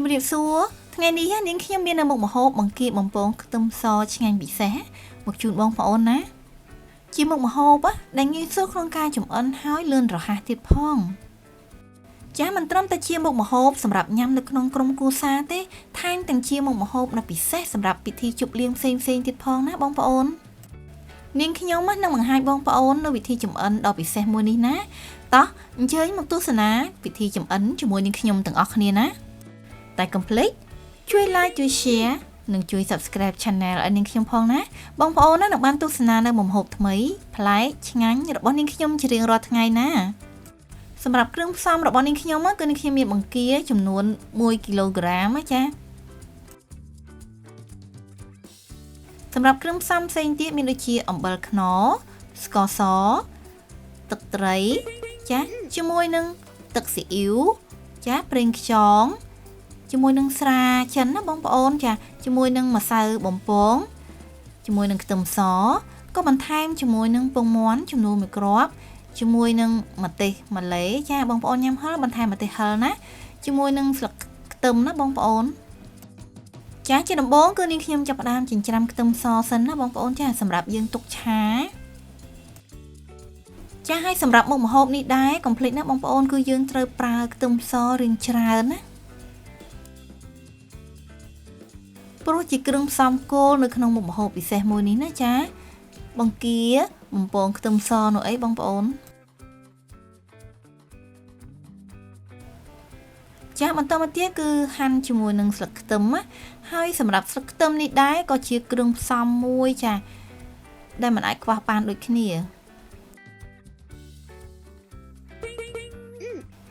ជំរាបសួរថ្ងៃនេះនាងខ្ញុំមាននៅមុខម្ហូបបង្គាបំពងខ្ទឹមសឆ្ងាញ់ពិសេសមកជូនបងប្អូនណាជាមុខម្ហូបដែលងាយស្រួលក្នុងការចម្អិនហើយលឿនរហ័សទៀតផងចាមិនត្រឹមតែជាមុខម្ហូបសម្រាប់ញ៉ាំនៅក្នុងក្រុមគ្រួសារទេថែមទាំងជាមុខម្ហូបដ៏ពិសេសសម្រាប់ពិធីជប់លៀងផ្សេងៗទៀតផងណាបងប្អូននាងខ្ញុំនឹងបង្ហាញបងប្អូននៅវិធីចម្អិនដ៏ពិសេសមួយនេះណាតោះអញ្ជើញមកទស្សនាពិធីចម្អិនជាមួយនាងខ្ញុំទាំងអស់គ្នាណាតែកុំភ្លេចជួយ like ជួយ share និងជួយ subscribe channel ឲ្យនាងខ្ញុំផងណាបងប្អូននឹងបានទស្សនានៅមុខម្ហូបថ្មីប្លែកឆ្ងាញ់របស់នាងខ្ញុំជារៀងរាល់ថ្ងៃណាសម្រាប់គ្រឿងផ្សំរបស់នាងខ្ញុំគឺនាងខ្ញុំមានបង្គាចំនួន1គីឡូក្រាមចាសម្រាប់គ្រឿងផ្សំផ្សេងទៀតមានដូចជាអំបិលខ្នុរស្ករសទឹកត្រីចាជាមួយនឹងទឹកស៊ីអ៊ីវចាប្រេងខ្យងជាមួយនឹងស្រាចិនណាបងប្អូនចាជាមួយនឹងម្សៅបំពងជាមួយនឹងខ្ទឹមសក៏បន្ថែមជាមួយនឹងពងមាន់ចំនួន1គ្រាប់ជាមួយនឹងម្ទេសម្លេចាបងប្អូនញ៉ាំហឹរបន្ថែមម្ទេសហឹរណាជាមួយនឹងស្លឹកខ្ទឹមណាបងប្អូនចាជាដំបូងគឺនាងខ្ញុំចាប់ផ្ដើមចិញ្ច្រាំខ្ទឹមសសិនណាបងប្អូនចាសម្រាប់យើងទុកឆាចាឲ្យសម្រាប់មុខម្ហូបនេះដែរកុំភ្លេចណាបងប្អូនគឺយើងត្រូវប្រើខ្ទឹមសរៀងច្រើនណាព្រោះជាគ្រឿងផ្សំគោលនៅក្នុងមុខម្ហូបពិសេសមួយនេះណាចាបង្គាបំពងខ្ទឹមសនោះអីបងប្អូនចាបន្តមកទៀតគឺហាន់ជាមួយនឹងស្លឹកខ្ទឹមណាហើយសម្រាប់ស្លឹកខ្ទឹមនេះដែរក៏ជាគ្រឿងផ្សំមួយចាដែលមិនអាចខ្វះបានដូចគ្នា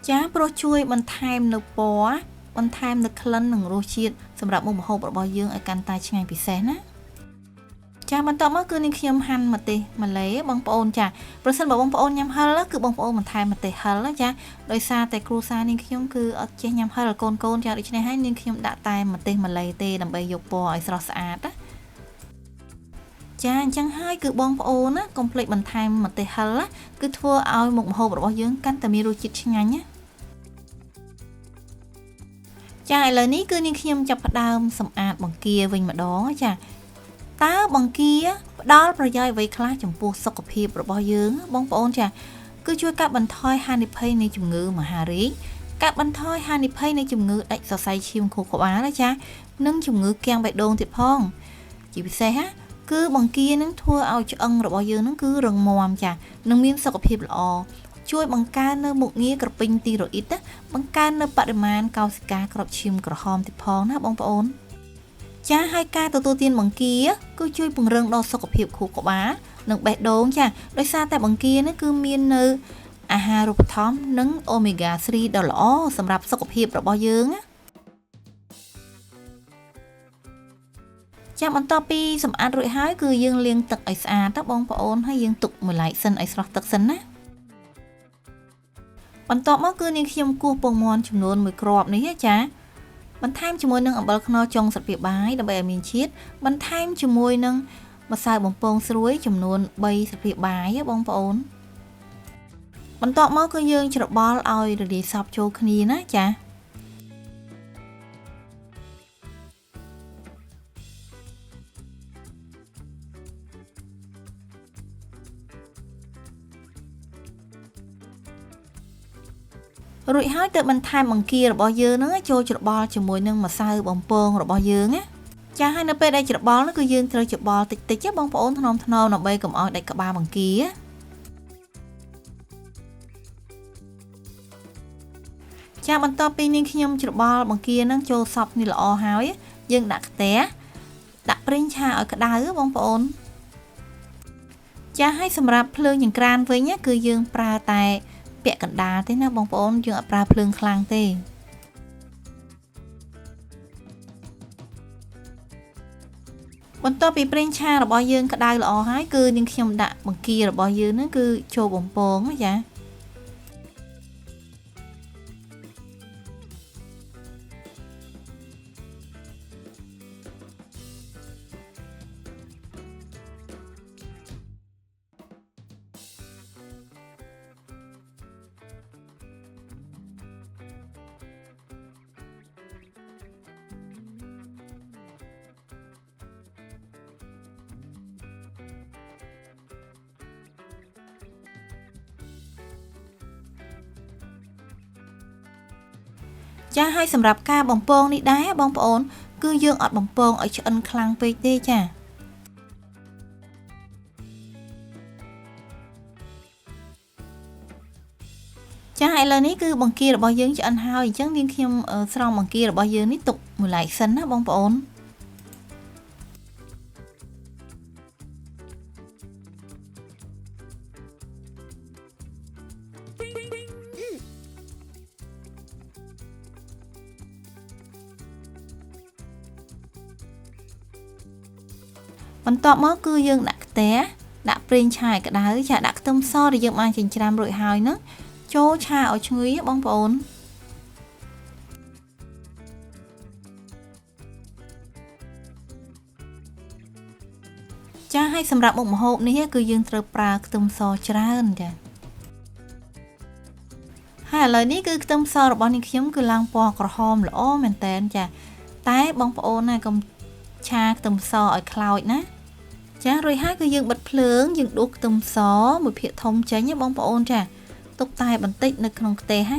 ចាព្រោះជួយបន្ថែមនៅពណ៌បន្ថែមនៅក្លិននិងរសជាតិសម្រាប់មុខម្ហូបរបស់យើងឲ្យកាន់តែឆ្ងាញ់ពិសេសណាចាបន្តមកគឺនាងខ្ញុំហាន់ម្ទេសម្លេបងប្អូនចាប្រសិនបើបងប្អូនញ៉ាំហឹរគឺបងប្អូនបន្ថែមម្ទេសហឹរចាដោយសារតែគ្រួសារនាងខ្ញុំគឺអត់ចេះញ៉ាំហឹរកូនចាដូច្នេះហើយនាងខ្ញុំដាក់តែម្ទេសម្លេទេដើម្បីយកពណ៌ឲ្យស្រស់ស្អាតណាចាអញ្ចឹងហើយគឺបងប្អូនណាកុំភ្លេចបន្ថែមម្ទេសហឹរគឺធ្វើឲ្យមុខម្ហូបរបស់យើងកាន់តែមានរសជាតិឆ្ងាញ់ណាចាឥឡូវនេះគឺនាងខ្ញុំចាប់ផ្ដើមសម្អាតបង្គាវិញម្ដងចាតើបង្គាផ្ដល់ប្រយោជន៍អ្វីខ្លះចំពោះសុខភាពរបស់យើងបងប្អូនចាគឺជួយកាត់បន្ថយហានិភ័យនៃជំងឺមហារីកកាត់បន្ថយហានិភ័យនៃជំងឺដាច់សរសៃឈាមខួរក្បាលណាចានិងជំងឺគាំងបេះដូងទៀតផងជាពិសេសគឺបង្គានឹងធ្វើឲ្យឆ្អឹងរបស់យើងនឹងគឺរឹងមាំចានិងមានសុខភាពល្អជួយបង្កើននៅមុខងារក្រពេញទីរ៉ូអ៊ីតបង្កើននៅបរិមាណកោសិកាគ្រាប់ឈាមក្រហមទៀតផងណាបងប្អូនចាហើយការទទួលទានបង្គាគឺជួយពង្រឹងដល់សុខភាពខួរក្បាលនិងបេះដូងចាដោយសារតែបង្គានេះគឺមាននៅអាហារូបត្ថម្ភនិងអូមេហ្គា 3 ដ៏ល្អសម្រាប់សុខភាពរបស់យើងណាចាបន្ទាប់ពីសម្អាតរួចហើយគឺយើងលាងទឹកឲ្យស្អាតណាបងប្អូនហើយយើងទុកមួយឡែកសិនឲ្យស្រស់ទឹកសិនណាបន្ទាប់មកគឺនាងខ្ញុំគោះពងមាន់ចំនួន1គ្រាប់នេះចាបន្ថែមជាមួយនឹងអំបិលខ្នុរចុងស្លាបព្រាបាយដើម្បីឲ្យមានជាតិបន្ថែមជាមួយនឹងម្សៅបំពងស្រួយចំនួន3ស្លាបព្រាបាយបងប្អូនបន្ទាប់មកគឺយើងច្របល់ឲ្យរលាយសព្វចូលគ្នាណាចារួចហើយទើបបន្ថែមបង្គារបស់យើងហ្នឹងចូលច្របល់ជាមួយនឹងម្សៅបំពងរបស់យើងណាចាហើយនៅពេលដែលច្របល់នោះគឺយើងត្រូវច្របល់តិចតិចបងប្អូនថ្នមដើម្បីកុំឲ្យដាច់ក្បាលបង្គាចាបន្ទាប់ពីនាងខ្ញុំច្របល់បង្គាហ្នឹងចូលសព្វនេះល្អហើយយើងដាក់ខ្ទះដាក់ប្រេងឆាឲ្យក្តៅបងប្អូនចាហើយសម្រាប់ភ្លើងចង្ក្រានវិញគឺយើងប្រើតែពាក់កណ្ដាលទេណាបងប្អូនយើងអត់ប្រើភ្លើងខ្លាំងទេបន្ទាប់ពីប្រេងឆារបស់យើងក្តៅល្អហើយគឺនាងខ្ញុំដាក់បង្គារបស់យើងហ្នឹងគឺចូលបំពងចា ចាហើយសម្រាប់ការបំពងនេះដែរបងប្អូនគឺយើងអត់បំពងឲ្យឆ្អិនខ្លាំងពេកទេចាចាឥឡូវនេះគឺបង្គារបស់យើងឆ្អិនហើយអញ្ចឹងនាងខ្ញុំស្រង់បង្គារបស់យើងនេះទុកមួយឡែកសិនណាបងប្អូនបន្ទាប់មកគឺយើងដាក់ខ្ទះដាក់ប្រេងឆាឲ្យក្តៅចាដាក់ខ្ទឹមសដែលយើងបានចិញ្ច្រាំរួចហើយហ្នឹងចូលឆាឲ្យឈ្ងុយបងប្អូនចាហើយសម្រាប់មុខម្ហូបនេះគឺយើងត្រូវប្រើខ្ទឹមសច្រើនចាហើយឥឡូវនេះគឺខ្ទឹមសរបស់នាងខ្ញុំគឺឡើងពណ៌ក្រហមល្អមែនតើចាតែបងប្អូនណាកុំឆាខ្ទឹមសឲ្យខ្លោចណាចារួចហើយគឺយើងបិទភ្លើងយើងដួសខ្ទឹមសមួយភាគធំចេញណាបងប្អូនចាទុកតែបន្តិចនៅក្នុងខ្ទះណា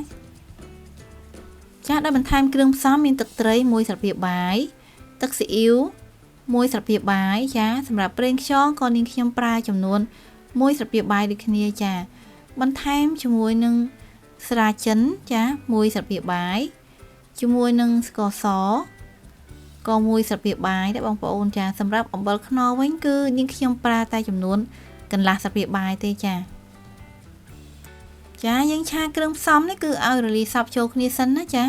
ចាដោយបន្ថែមគ្រឿងផ្សំមានទឹកត្រី1ស្លាបព្រាបាយទឹកស៊ីអ៊ីវ1ស្លាបព្រាបាយចាសម្រាប់ប្រេងខ្យងក៏នាងខ្ញុំប្រើចំនួន1ស្លាបព្រាបាយដូចគ្នាចាបន្ថែមជាមួយនឹងស្រាចិនចា1ស្លាបព្រាបាយជាមួយនឹងស្ករសក៏1ស្លាបព្រាបាយដែរបងប្អូនចាសម្រាប់អំបិលខ្នុរវិញគឺនាងខ្ញុំប្រើតែចំនួនកន្លះស្លាបព្រាបាយទេចាយើងឆាគ្រឿងផ្សំនេះគឺឲ្យរលាយសព្វចូលគ្នាសិនណាចា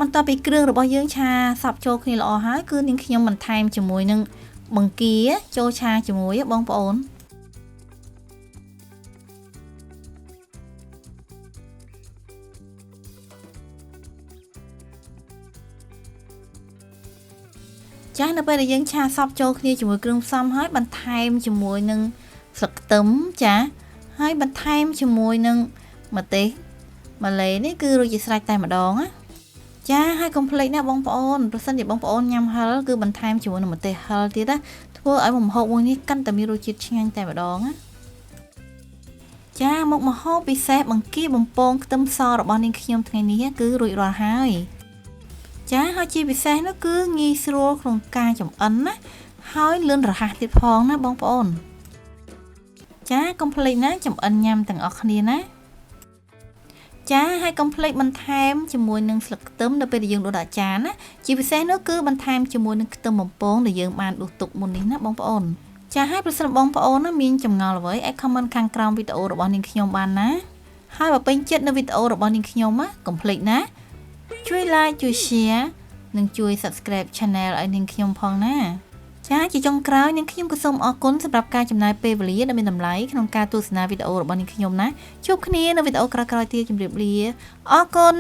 បន្ទាប់ពីគ្រឿងរបស់យើងឆាសព្វចូលគ្នាល្អហើយគឺនាងខ្ញុំបន្ថែមជាមួយនឹងបង្គាចូលឆាជាមួយបងប្អូននៅពេលដែលយើងឆាសព្វចូលគ្នាជាមួយគ្រឿងផ្សំហើយបន្ថែមជាមួយនឹងស្លឹកខ្ទឹមហើយបន្ថែមជាមួយនឹងម្ទេសម្លេនេះគឺរួចជាស្រេចតែម្ដងណាហើយកុំភ្លេចណាបងប្អូនប្រសិនជាបងប្អូនញ៉ាំហឹលគឺបន្ថែមជាមួយនឹងម្ទេសហឹលទៀតណាធ្វើឲ្យមុខម្ហូបមួយនេះកាន់តែមានរសជាតិឆ្ងាញ់តែម្ដងណាមុខម្ហូបពិសេសបង្គាបំពងខ្ទឹមសរបស់នាងខ្ញុំថ្ងៃនេះគឺរួចរាល់ហើយហើយជាពិសេសនោះគឺងាយស្រួលក្នុងការចម្អិនណាហើយលឿនរហ័សទៀតផងណាបងប្អូនកុំភ្លេចណាចម្អិនញ៉ាំទាំងអស់គ្នាណាហើយកុំភ្លេចបន្ថែមជាមួយនឹងស្លឹកខ្ទឹមដល់ពេលដែលយើងដួសដាក់ចានណាជាពិសេសនោះគឺបន្ថែមជាមួយនឹងខ្ទឹមបំពងដែលយើងបានដួសទុកមុននេះណាបងប្អូនហើយប្រសិនបងប្អូនណាមានចម្ងល់អ្វីអាច comment ខាងក្រោមវីដេអូរបស់នាងខ្ញុំបានណាហើយបើពេញចិត្តនៅវីដេអូរបស់នាងខ្ញុំណាកុំភ្លេចណាជួយ like ជួយ share និងជួយ subscribe channel ឲ្យនាងខ្ញុំផងណាជាចុងក្រោយនាងខ្ញុំក៏សូមអរគុណសម្រាប់ការចំណាយពេលវេលាដ៏មានតម្លៃក្នុងការទស្សនាវីដេអូរបស់នាងខ្ញុំណាជួបគ្នានៅវីដេអូក្រោយៗទៀតជម្រាបលាអរគុណ